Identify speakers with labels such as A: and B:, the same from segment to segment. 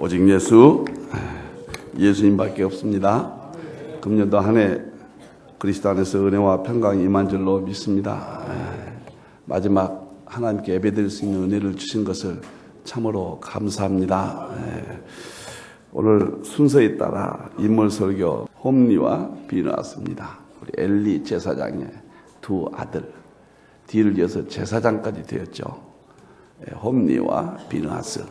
A: 오직 예수님밖에 없습니다. 금년도 한 해 그리스도 안에서 은혜와 평강이 임한 줄로 믿습니다. 마지막 하나님께 예배드릴 수 있는 은혜를 주신 것을 참으로 감사합니다. 오늘 순서에 따라 인물 설교 홈리와 비느하스입니다. 우리 엘리 제사장의 두 아들, 뒤를 이어서 제사장까지 되었죠. 홈리와 비느하스.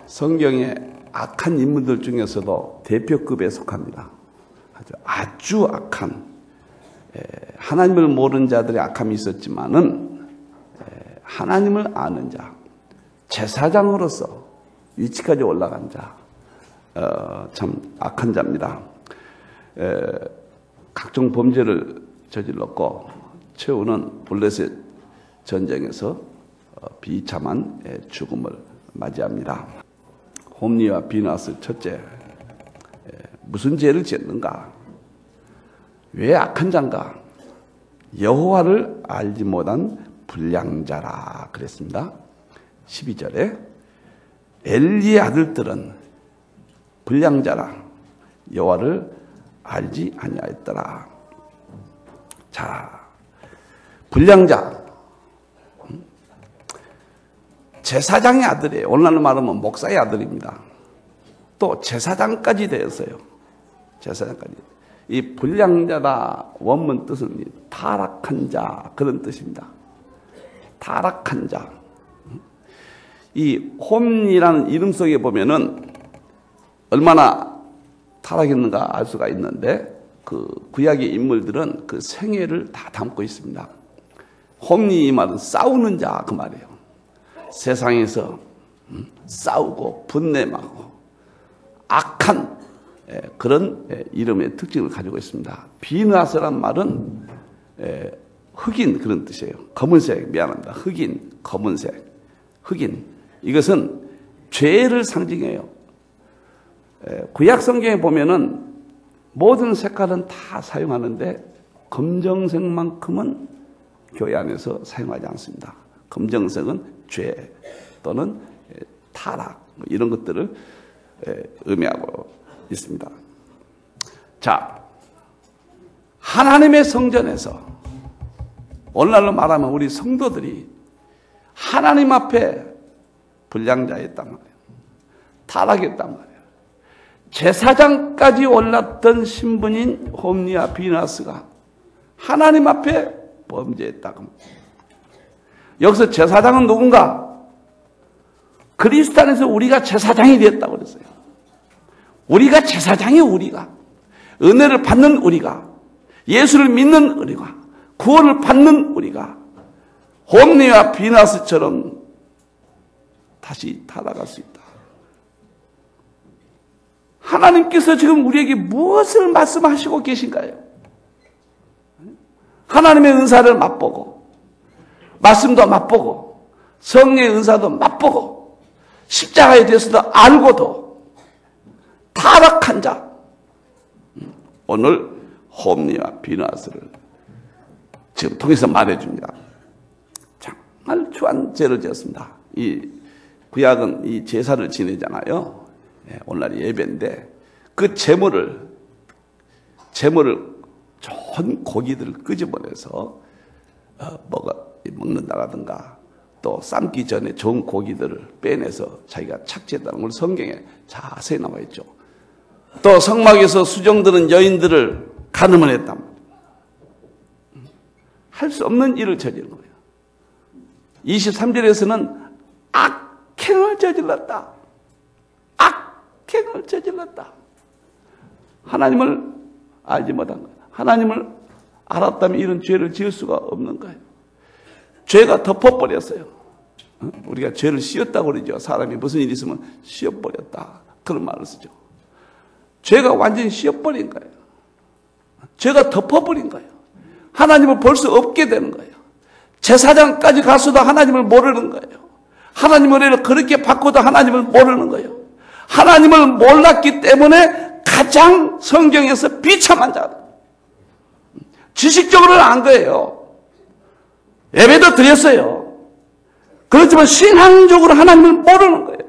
A: 성경의 악한 인물들 중에서도 대표급에 속합니다. 아주 악한, 하나님을 모르는 자들의 악함이 있었지만은 하나님을 아는 자, 제사장으로서 위치까지 올라간 자, 참 악한 자입니다. 각종 범죄를 저질렀고 최후는 블레셋 전쟁에서 비참한 죽음을 맞이합니다. 홈리와 비느하스 첫째, 무슨 죄를 지었는가? 왜 악한 자인가? 여호와를 알지 못한 불량자라 그랬습니다. 12절에 엘리의 아들들은 불량자라 여호와를 알지 아니하였더라. 자, 불량자, 제사장의 아들이에요. 오늘날 말하면 목사의 아들입니다. 또 제사장까지 되었어요. 제사장까지. 이 불량자다 원문 뜻은 타락한 자, 그런 뜻입니다. 타락한 자. 이 홈리라는 이름 속에 보면은 얼마나 타락했는가 알 수가 있는데 그 구약의 인물들은 그 생애를 다 담고 있습니다. 홈리 이 말은 싸우는 자 그 말이에요. 세상에서 싸우고 분냄하고 악한 그런 이름의 특징을 가지고 있습니다. 비느하스란 말은 흑인 그런 뜻이에요. 검은색, 미안합니다. 흑인, 검은색, 흑인. 이것은 죄를 상징해요. 구약 성경에 보면은 모든 색깔은 다 사용하는데 검정색만큼은 교회 안에서 사용하지 않습니다. 검정색은 죄 또는 타락 이런 것들을 의미하고 있습니다. 자, 하나님의 성전에서 오늘날로 말하면 우리 성도들이 하나님 앞에 불량자였단 말이에요. 타락했단 말이에요. 제사장까지 올랐던 신분인 홈리와 비느하스가 하나님 앞에 범죄했다고. 여기서 제사장은 누군가? 그리스도 안에서 우리가 제사장이 되었다고 그랬어요. 우리가 제사장이 우리가. 은혜를 받는 우리가. 예수를 믿는 우리가. 구원을 받는 우리가. 홈리와 비느하스처럼 다시 타락할 수 있다. 하나님께서 지금 우리에게 무엇을 말씀하시고 계신가요? 하나님의 은사를 맛보고 말씀도 맛보고 성령의 은사도 맛보고 십자가에 대해서도 알고도 타락한 자, 오늘 홈리와 비느하스를 지금 통해서 말해줍니다. 정말 추한 죄를 지었습니다. 이 구약은 이 제사를 지내잖아요. 오늘날 예배인데 그 제물을 좋은 고기들을 끄집어내서 먹는다라든가 또 삶기 전에 좋은 고기들을 빼내서 자기가 착취했다는 걸 성경에 자세히 나와 있죠. 또 성막에서 수종드는 여인들을 간음을 했단 말이에요. 할 수 없는 일을 저지른 거예요. 23절에서는 악행을 저질렀다. 악행을 저질렀다. 하나님을 알지 못한 거예요. 하나님을 알았다면 이런 죄를 지을 수가 없는 거예요. 죄가 덮어버렸어요. 우리가 죄를 씌웠다고 그러죠. 사람이 무슨 일이 있으면 씌워버렸다. 그런 말을 쓰죠. 죄가 완전히 씌워버린 거예요. 죄가 덮어버린 거예요. 하나님을 볼 수 없게 되는 거예요. 제사장까지 가서도 하나님을 모르는 거예요. 하나님을 그렇게 바꿔도 하나님을 모르는 거예요. 하나님을 몰랐기 때문에 가장 성경에서 비참한 자. 지식적으로는 안 거예요. 예배도 드렸어요. 그렇지만 신앙적으로 하나님을 모르는 거예요.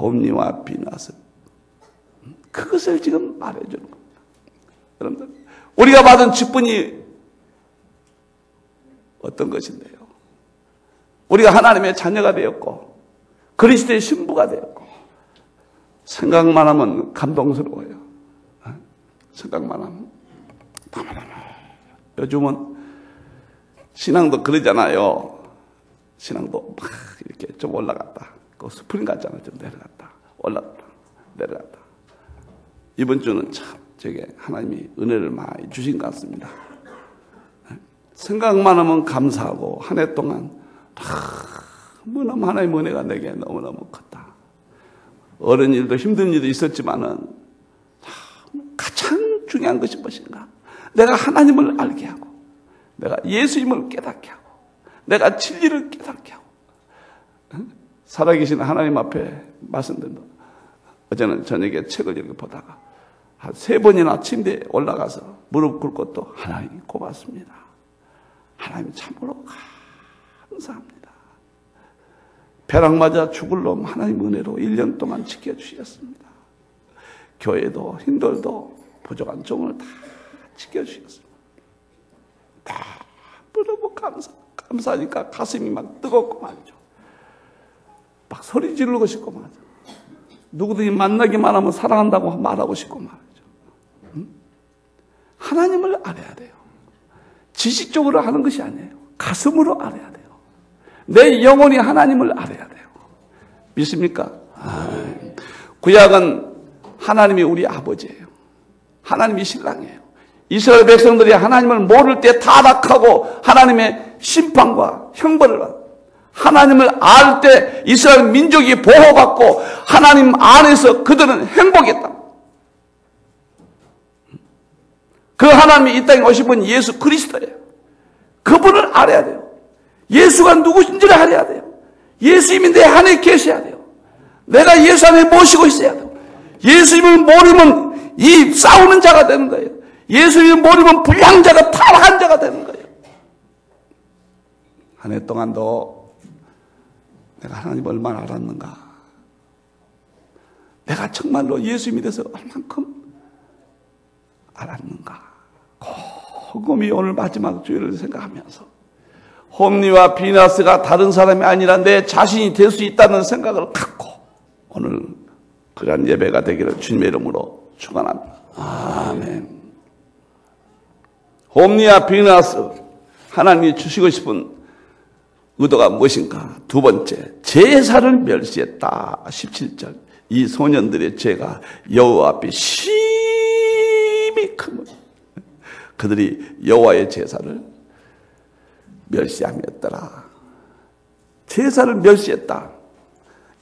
A: 홈리와 비나스. 그것을 지금 말해주는 겁니다. 여러분들, 우리가 받은 직분이 어떤 것인데요? 우리가 하나님의 자녀가 되었고 그리스도의 신부가 되었고 생각만 하면 감동스러워요. 생각만 하면. 요즘은 신앙도 그러잖아요. 신앙도 막 이렇게 좀 올라갔다. 그 스프링 같잖아요. 좀 내려갔다. 올라갔다. 내려갔다. 이번 주는 참 제게 하나님이 은혜를 많이 주신 것 같습니다. 생각만 하면 감사하고 한 해 동안 너무너무 하나님의 은혜가 내게 너무너무 컸다. 어려운 일도 힘든 일도 있었지만은 가장 중요한 것이 무엇인가? 내가 하나님을 알게 하고 내가 예수님을 깨닫게 하고 내가 진리를 깨닫게 하고 살아계신 하나님 앞에 말씀드린다. 어제는 저녁에 책을 이렇게 보다가 한 3번이나 침대에 올라가서 무릎 꿇고 또 하나님 고맙습니다. 하나님 참으로 감사합니다. 벼락 맞아 죽을 놈 하나님 은혜로 1년 동안 지켜주셨습니다. 교회도 힘들도 부족한 종을 다 지켜주셨습니다. 너무 감사하니까 가슴이 막 뜨겁고 말이죠. 막 소리 지르고 싶고 말이죠. 누구든지 만나기만 하면 사랑한다고 말하고 싶고 말이죠. 하나님을 알아야 돼요. 지식적으로 하는 것이 아니에요. 가슴으로 알아야 돼요. 내 영혼이 하나님을 알아야 돼요. 믿습니까? 구약은 하나님이 우리 아버지예요. 하나님이 신랑이에요. 이스라엘 백성들이 하나님을 모를 때 타락하고 하나님의 심판과 형벌을 받아요. 하나님을 알 때 이스라엘 민족이 보호받고 하나님 안에서 그들은 행복했다. 그 하나님이 이 땅에 오신 분 예수 그리스도예요. 그분을 알아야 돼요. 예수가 누구신지를 알아야 돼요. 예수님이 내 안에 계셔야 돼요. 내가 예수 안에 모시고 있어야 돼요. 예수님을 모르면 이 싸우는 자가 되는 거예요. 예수님을 모르면 불량자가 타락한 자가 되는 거예요. 한 해 동안도 내가 하나님 얼마나 알았는가. 내가 정말로 예수님에 대해서 얼만큼 알았는가. 곰곰이 오늘 마지막 주일을 생각하면서 홈리와 비나스가 다른 사람이 아니라 내 자신이 될 수 있다는 생각을 갖고 오늘 그런 예배가 되기를 주님의 이름으로 축원합니다. 아멘. 홈리와 비나스, 하나님이 주시고 싶은 의도가 무엇인가? 두 번째, 제사를 멸시했다. 17절. 이 소년들의 죄가 여호와 앞에 심히 큰 그들이 여호와의 제사를 멸시함이었더라. 제사를 멸시했다.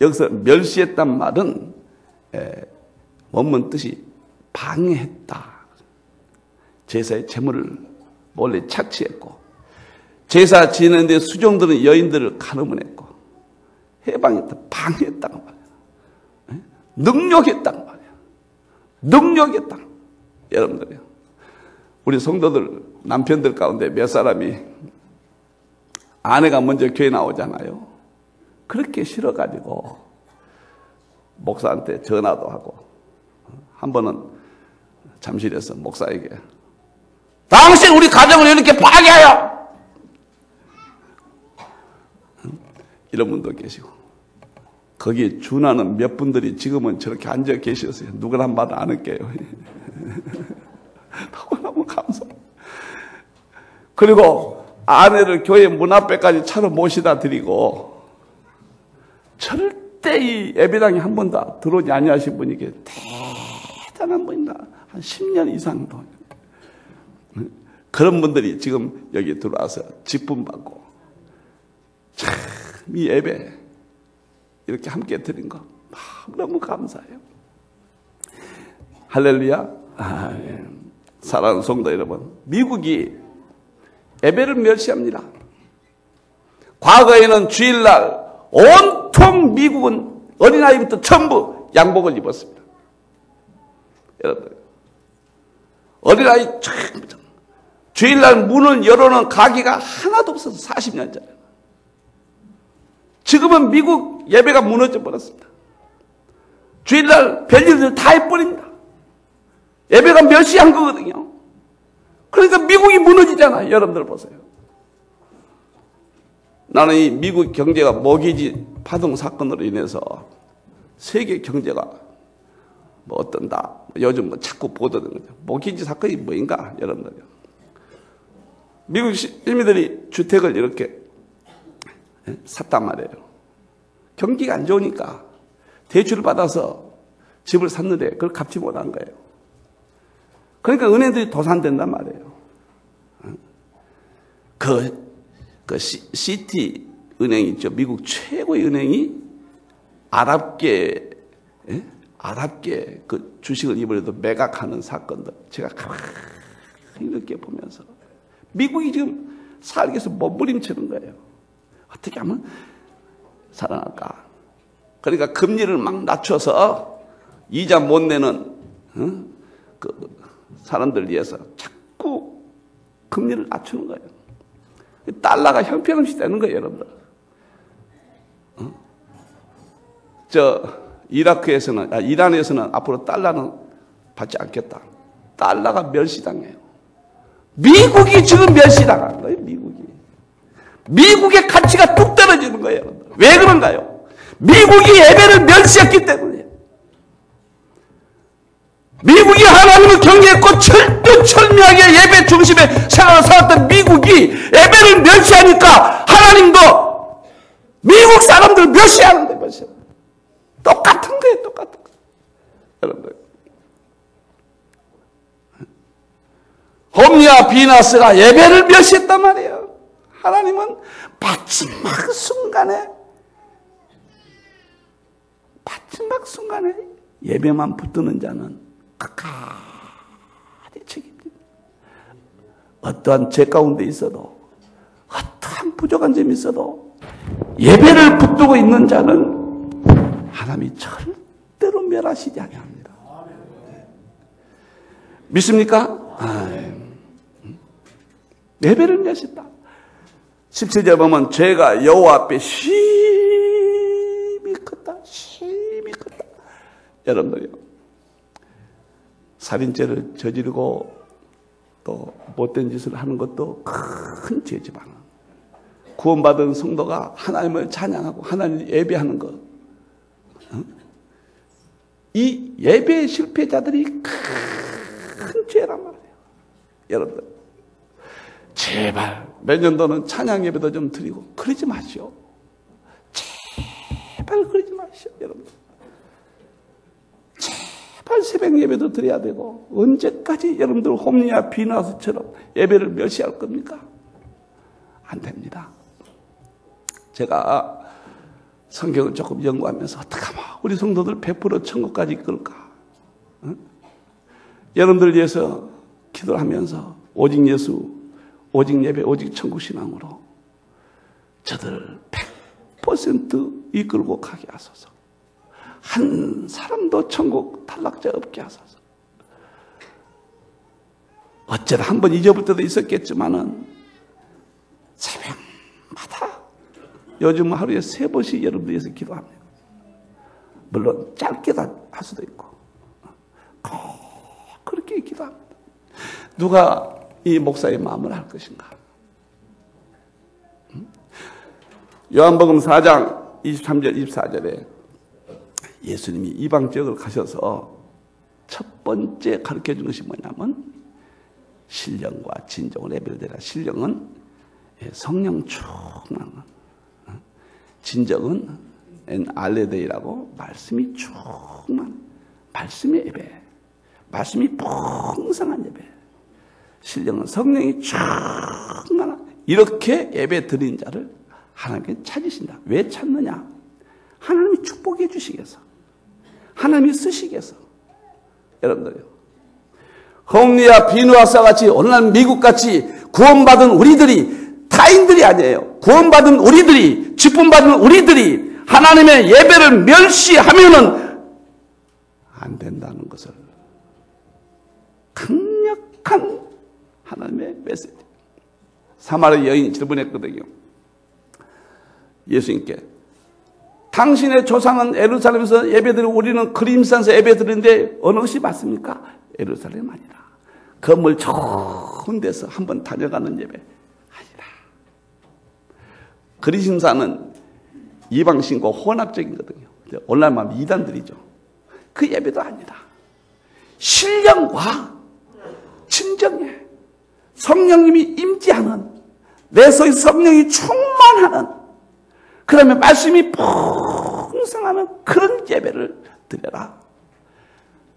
A: 여기서 멸시했단 말은 원문 뜻이 방해했다. 제사의 제물을 몰래 착취했고 제사 지내는데 수종들은 여인들을 가늠했고 해방했다. 방해했다는 말이야. 능력했다는 말이야. 능력했다. 여러분들이요. 우리 성도들 남편들 가운데 몇 사람이 아내가 먼저 교회 나오잖아요. 그렇게 싫어가지고 목사한테 전화도 하고 한 번은 잠실에서 목사에게 당신 우리 가정을 이렇게 파괴하여 이런 분도 계시고 거기에 준하는 몇 분들이 지금은 저렇게 앉아 계셨어요. 누구나 한 번 안 할게요. 너무너무 감사해요. 그리고 아내를 교회 문 앞에까지 차로 모시다 드리고 절대 이 예배당에 한 번도 들어오지 아니하신 분이 이게 대단한 분이다. 한 10년 이상도 그런 분들이 지금 여기 들어와서 직분 받고 참 이 예배 이렇게 함께 드린 거 너무 감사해요. 할렐루야. 사랑하는 성도 여러분, 미국이 예배를 멸시합니다. 과거에는 주일날 온통 미국은 어린아이부터 전부 양복을 입었습니다. 여러분, 어린아이 전부 주일날 문을 열어놓은 가게가 하나도 없어서 40년 전에. 지금은 미국 예배가 무너져 버렸습니다. 주일날 별일들 다 해버립니다. 예배가 멸시한 거거든요. 그러니까 미국이 무너지잖아요. 여러분들 보세요. 나는 이 미국 경제가 모기지 파동 사건으로 인해서 세계 경제가 뭐 어떤다. 요즘 뭐 자꾸 보도되는 거죠. 모기지 사건이 뭐인가, 여러분들. 미국 시민들이 주택을 이렇게 샀단 말이에요. 경기가 안 좋으니까 대출을 받아서 집을 샀는데 그걸 갚지 못한 거예요. 그러니까 은행들이 도산된단 말이에요. 시티 은행 있죠. 미국 최고의 은행이 아랍계 그 주식을 이번에도 매각하는 사건들 제가 가만히 이렇게 보면서 미국이 지금 살기 위해서 몸부림치는 거예요. 어떻게 하면 살아날까? 그러니까 금리를 막 낮춰서 이자 못 내는 그 사람들 위해서 자꾸 금리를 낮추는 거예요. 달러가 형편없이 되는 거예요, 여러분들. 이란에서는 앞으로 달러는 받지 않겠다. 달러가 멸시당해요. 미국이 지금 멸시당한 거예요, 미국의 가치가 뚝 떨어지는 거예요, 여러분들. 왜 그런가요? 미국이 예배를 멸시했기 때문이에요. 미국이 하나님을 경외했고 철두철미하게 예배 중심의 생활을 살았던 미국이 예배를 멸시하니까 하나님도 미국 사람들을 멸시하는 거예요. 똑같은 거예요. 똑같은 거예요. 여러분들. 홈리와 비나스가 예배를 멸시했단 말이에요. 하나님은 마지막 순간에 예배만 붙드는 자는 끝까지 책임집니다. 어떠한 죄 가운데 있어도 어떠한 부족한 점이 있어도 예배를 붙들고 있는 자는 하나님이 절대로 멸하시지 아니합니다. 믿습니까? 예배를 멸시했다. 17절 보면 죄가 여호와 앞에 심히 컸다. 여러분들요, 살인죄를 저지르고 또 못된 짓을 하는 것도 큰 죄지만 구원받은 성도가 하나님을 찬양하고 하나님을 예배하는 것, 이 예배의 실패자들이 큰 죄란 말이에요. 여러분들, 제발 몇 년도는 찬양 예배도 좀 드리고 그러지 마시오. 제발 그러지 마시오, 여러분들. 제발 새벽 예배도 드려야 되고 언제까지 여러분들 홈리와 비나스처럼 예배를 멸시할 겁니까? 안 됩니다. 제가 성경을 조금 연구하면서 어떻게 하면 우리 성도들 100% 천국까지 이끌까? 여러분들 위해서 기도를 하면서 오직 예수, 오직 예배, 오직 천국 신앙으로 저들을 100% 이끌고 가게 하소서. 한 사람도 천국 탈락자 없게 하소서. 어쩌다 한번 잊어볼 때도 있었겠지만은 새벽마다 요즘 하루에 3번씩 여러분들 위해서 기도합니다. 물론 짧게도 할 수도 있고 그렇게 기도합니다. 누가 이 목사의 마음을 알 것인가? 요한복음 4장 23절 24절에 예수님이 이방 지역을 가셔서 첫 번째 가르쳐 준 것이 뭐냐면 신령과 진정을 예배를 드리라. 신령은 성령 충만한, 진정은 알레데이라고 말씀이 충만, 말씀의 예배, 말씀이 풍성한 예배. 신령은 성령이 충만한, 이렇게 예배 드린 자를 하나님께 찾으신다. 왜 찾느냐? 하나님이 축복해 주시겠어. 하나님이 쓰시겠어. 여러분들요, 홈리와 비누아사 같이 오늘날 미국같이 구원받은 우리들이 타인들이 아니에요. 구원받은 우리들이, 직분받은 우리들이 하나님의 예배를 멸시하면은 안 된다는 것을 강력한 하나님의 메시지. 사마리아 여인이 질문했거든요. 예수님께 당신의 조상은 예루살렘에서 예배드리고 우리는 그림산에서 예배드리는데 어느 것이 맞습니까? 예루살렘 아니라. 건물 좋은 데서 한번 다녀가는 예배 아니라. 그리심산은 이방신과 혼합적이거든요. 오늘날 말하면 이단들이죠. 그 예배도 아니다. 신령과 진정에 성령님이 임재하는, 내 속에 성령이 충만하는, 그다음에 말씀이 풍성하는 그런 예배를 드려라.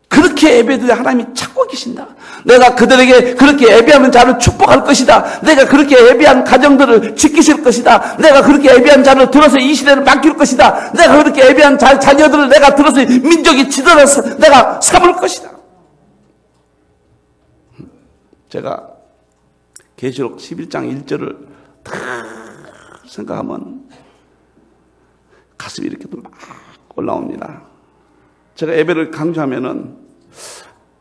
A: 그렇게 예배드려 하나님이 찾고 계신다. 내가 그들에게 그렇게 예배하는 자를 축복할 것이다. 내가 그렇게 예배한 가정들을 지키실 것이다. 내가 그렇게 예배한 자를 들어서 이 시대를 맡길 것이다. 내가 그렇게 예배한 자녀들을 내가 들어서 민족이 지도를 내가 삼을 것이다. 제가 계시록 11장 1절을 다 생각하면 가슴이 이렇게 막 올라옵니다. 제가 예배를 강조하면은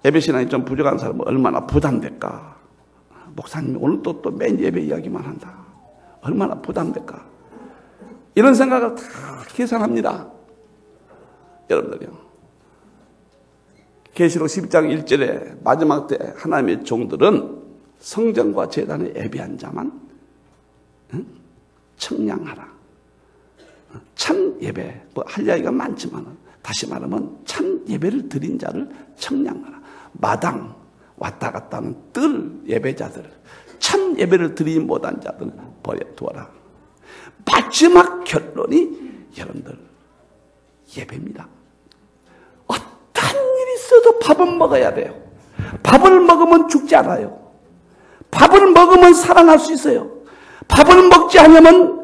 A: 예배 신앙이 좀 부족한 사람은 얼마나 부담될까. 목사님이 오늘 또 맨 예배 이야기만 한다. 얼마나 부담될까. 이런 생각을 다 계산합니다. 여러분들이요. 계시록 12장 1절에 마지막 때 하나님의 종들은 성전과 제단에 예배한 자만 청량하라. 참 예배, 뭐 할 이야기가 많지만 다시 말하면 참 예배를 드린 자를 청량하라. 마당 왔다 갔다 하는 뜰 예배자들, 참 예배를 드리지 못한 자들은 버려두어라. 마지막 결론이 여러분들 예배입니다. 어떤 일이 있어도 밥은 먹어야 돼요. 밥을 먹으면 죽지 않아요. 밥을 먹으면 살아날 수 있어요. 밥을 먹지 않으면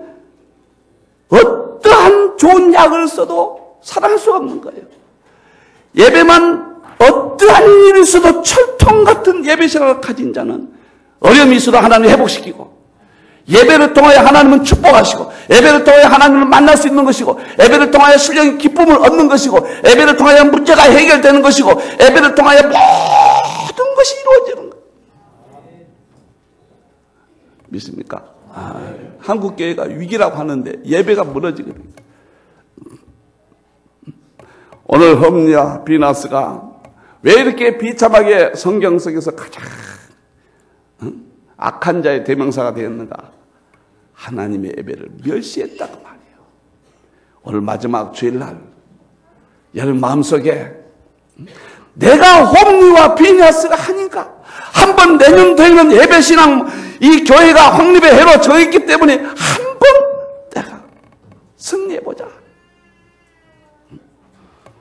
A: 어떠한 좋은 약을 써도 살아날 수가 없는 거예요. 예배만 어떠한 일이 있어도 철통 같은 예배 생활을 가진 자는 어려움이 있어도 하나님을 회복시키고, 예배를 통하여 하나님은 축복하시고, 예배를 통하여 하나님을 만날 수 있는 것이고, 예배를 통하여 신령의 기쁨을 얻는 것이고, 예배를 통하여 문제가 해결되는 것이고, 예배를 통하여 모든 것이 이루어지는 거예요. 믿습니까? 한국 교회가 위기라고 하는데 예배가 무너지거든요. 오늘 홈리와 비나스가 왜 이렇게 비참하게 성경 속에서 가장 악한 자의 대명사가 되었는가? 하나님의 예배를 멸시했다고 말이에요. 오늘 마지막 주일날 여러분 마음속에 내가 홈리와 비나스가 하니까 한번 내년도에는 예배신앙 이 교회가 확립의 해로 정했기 때문에 한번 내가 승리해보자.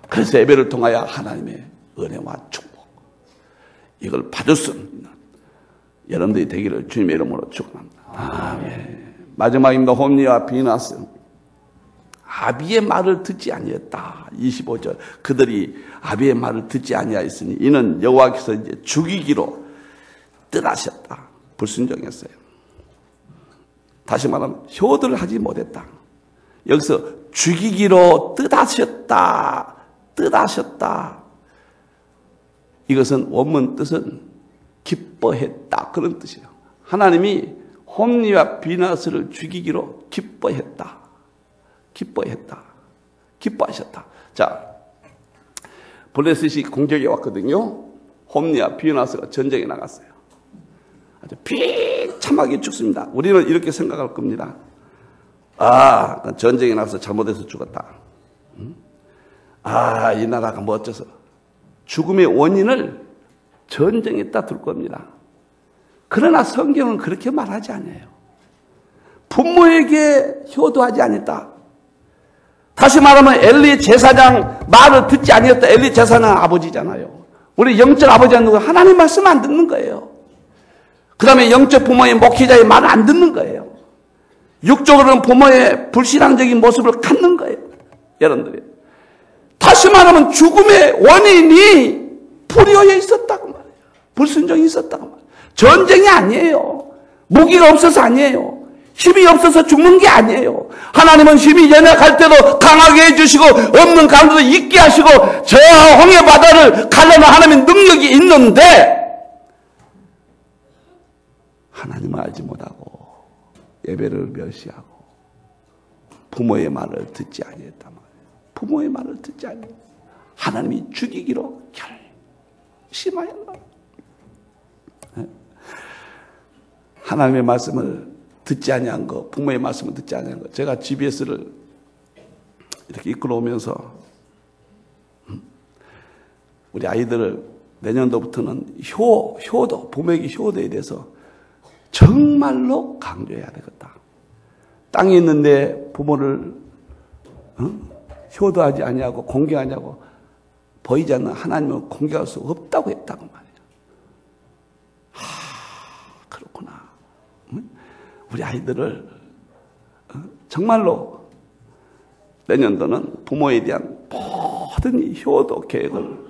A: 그래서 예배를 통하여 하나님의 은혜와 축복 이걸 받을 수 있는 여러분들이 되기를 주님의 이름으로 축원합니다. 아멘. 마지막입니다. 홈리와 비나스 아비의 말을 듣지 아니했다. 25절 그들이 아비의 말을 듣지 아니하였으니 이는 여호와께서 이제 죽이기로 뜻하셨다. 불순종했어요. 다시 말하면 효도를 하지 못했다. 여기서 죽이기로 뜻하셨다. 뜻하셨다. 이것은 원문 뜻은 기뻐했다. 그런 뜻이에요. 하나님이 홈리와 비나스를 죽이기로 기뻐했다. 기뻐했다. 기뻐하셨다. 자, 블레셋이 공격해 왔거든요. 홈리와 비나스가 전쟁에 나갔어요. 아주 비참하게 죽습니다. 우리는 이렇게 생각할 겁니다. 아, 전쟁에 나가서 잘못해서 죽었다. 아, 이 나라가 뭐 어째서. 죽음의 원인을 전쟁에다 둘 겁니다. 그러나 성경은 그렇게 말하지 않아요. 부모에게 효도하지 않았다. 다시 말하면 엘리 제사장 말을 듣지 아니었다. 엘리 제사장 아버지잖아요. 우리 영적 아버지는 누구? 하나님 말씀 안 듣는 거예요. 그 다음에 영적 부모의 목회자의 말을 안 듣는 거예요. 육적으로는 부모의 불신앙적인 모습을 갖는 거예요. 여러분들이. 다시 말하면 죽음의 원인이 불의에 있었다고 말해요. 불순종이 있었다고 말해요. 전쟁이 아니에요. 무기가 없어서 아니에요. 힘이 없어서 죽는 게 아니에요. 하나님은 힘이 연약할 때도 강하게 해주시고 없는 가운데도 있게 하시고 저 홍해 바다를 가려는 하나님의 능력이 있는데 하나님을 알지 못하고 예배를 멸시하고 부모의 말을 듣지 아니했단 말이에요. 부모의 말을 듣지 아니하고 하나님이 죽이기로 결심하였노라. 하나님의 말씀을 듣지 아니한 거, 부모의 말씀을 듣지 아니한 거. 제가 GBS를 이렇게 이끌어 오면서 우리 아이들을 내년도부터는 효도, 부모에게 효도에 대해서 정말로 강조해야 되겠다. 땅에 있는데 부모를 효도하지 아니하고 공경하냐고 보이지 않는 하나님을 공경할 수 없다고 했다고 말이에요. 그렇구나. 우리 아이들을 정말로 내년도는 부모에 대한 모든 이 효도 계획을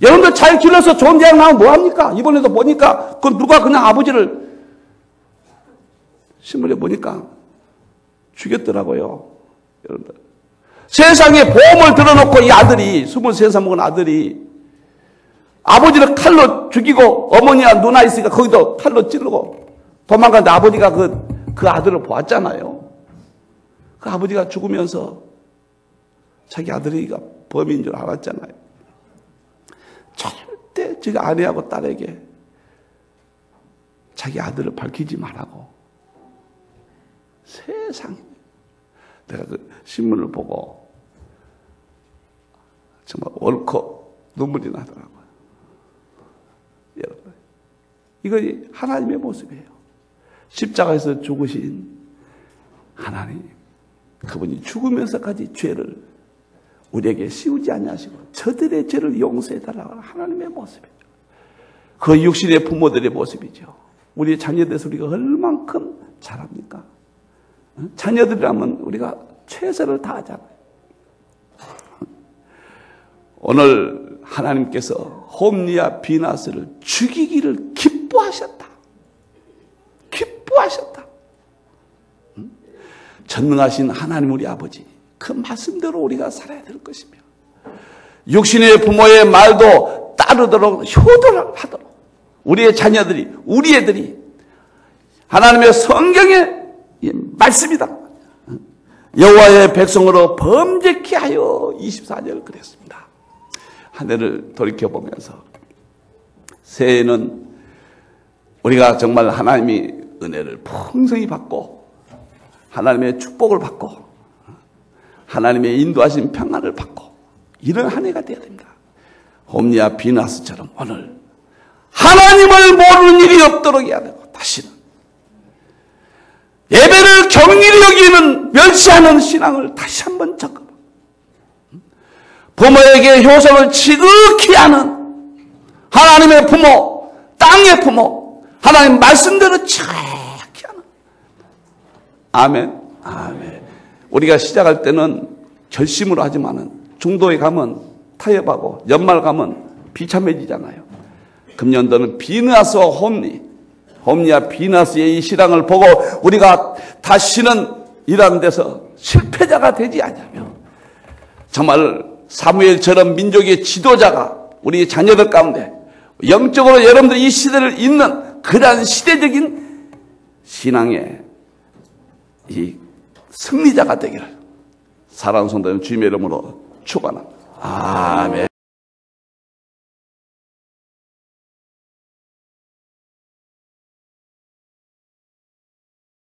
A: 여러분들 잘 길러서 좋은 대학 나오면 뭐합니까? 이번에도 보니까 누가 그냥 아버지를 신문에 보니까 죽였더라고요. 여러분들 세상에 보험을 들어놓고 이 아들이 23살 먹은 아들이 아버지를 칼로 죽이고 어머니와 누나 있으니까 거기도 칼로 찌르고 도망갔는데 아버지가 그 아들을 보았잖아요. 그 아버지가 죽으면서 자기 아들이가 범인인 줄 알았잖아요. 절대 자기 아내하고 딸에게 자기 아들을 밝히지 말라고. 세상에. 내가 그 신문을 보고 정말 옳고 눈물이 나더라고요. 여러분, 이거 하나님의 모습이에요. 십자가에서 죽으신 하나님, 그분이 죽으면서까지 죄를 우리에게 씌우지 아니하시고 저들의 죄를 용서해달라고 하나님의 모습이죠. 그 육신의 부모들의 모습이죠. 우리의 자녀들에서 우리가 얼만큼 잘합니까? 자녀들이라면 우리가 최선을 다하잖아요. 오늘 하나님께서 홈리와 비나스를 죽이기를 기뻐하셨다. 기뻐하셨다. 전능하신 하나님 우리 아버지, 그 말씀대로 우리가 살아야 될 것이며 육신의 부모의 말도 따르도록 효도를 하도록 우리의 자녀들이, 우리 애들이 하나님의 성경의 말씀이다. 여호와의 백성으로 범죄케 하여 24절 그랬습니다. 한 해를 돌이켜보면서 새해에는 우리가 정말 하나님이 은혜를 풍성히 받고 하나님의 축복을 받고 하나님의 인도하신 평안을 받고 이런 한 해가 되어야 됩니다. 홈리와 비나스처럼 오늘 하나님을 모르는 일이 없도록 해야 되고 다시는 예배를 경일히 여기는 멸시하는 신앙을 다시 한번 적어봐. 부모에게 효성을 지극히 하는 하나님의 부모, 땅의 부모, 하나님 말씀대로 지극히 하는. 아멘. 아멘. 우리가 시작할 때는 결심으로 하지만은 중도에 가면 타협하고 연말 가면 비참해지잖아요. 금년도는 비나스와 홈리와 비나스의 이 신앙을 보고 우리가 다시는 이러한 데서 실패자가 되지 않으며 정말 사무엘처럼 민족의 지도자가 우리 자녀들 가운데 영적으로 여러분들 이 시대를 잇는 그러한 시대적인 신앙의 이 승리자가 되기를 사랑하는 성도님 주님의 이름으로 축원합니다. 아멘.